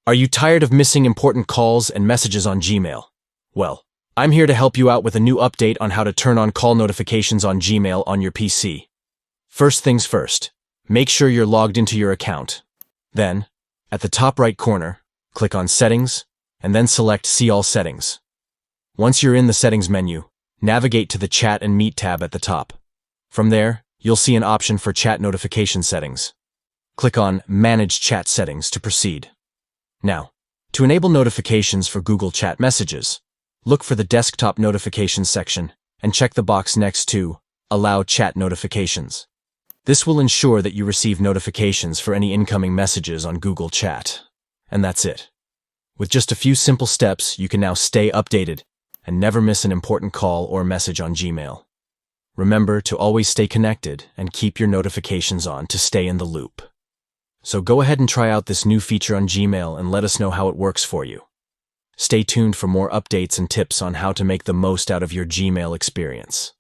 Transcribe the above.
Are you tired of missing important calls and messages on Gmail? Well, I'm here to help you out with a new update on how to turn on call notifications on Gmail on your PC. First things first, make sure you're logged into your account. Then, at the top right corner, click on Settings, and then select See All Settings. Once you're in the Settings menu, navigate to the Chat and Meet tab at the top. From there, you'll see an option for chat notification settings. Click on Manage Chat Settings to proceed. Now, to enable notifications for Google Chat messages, look for the Desktop Notifications section and check the box next to Allow Chat Notifications. This will ensure that you receive notifications for any incoming messages on Google Chat. And that's it. With just a few simple steps, you can now stay updated and never miss an important call or message on Gmail. Remember to always stay connected and keep your notifications on to stay in the loop. So go ahead and try out this new feature on Gmail and let us know how it works for you. Stay tuned for more updates and tips on how to make the most out of your Gmail experience.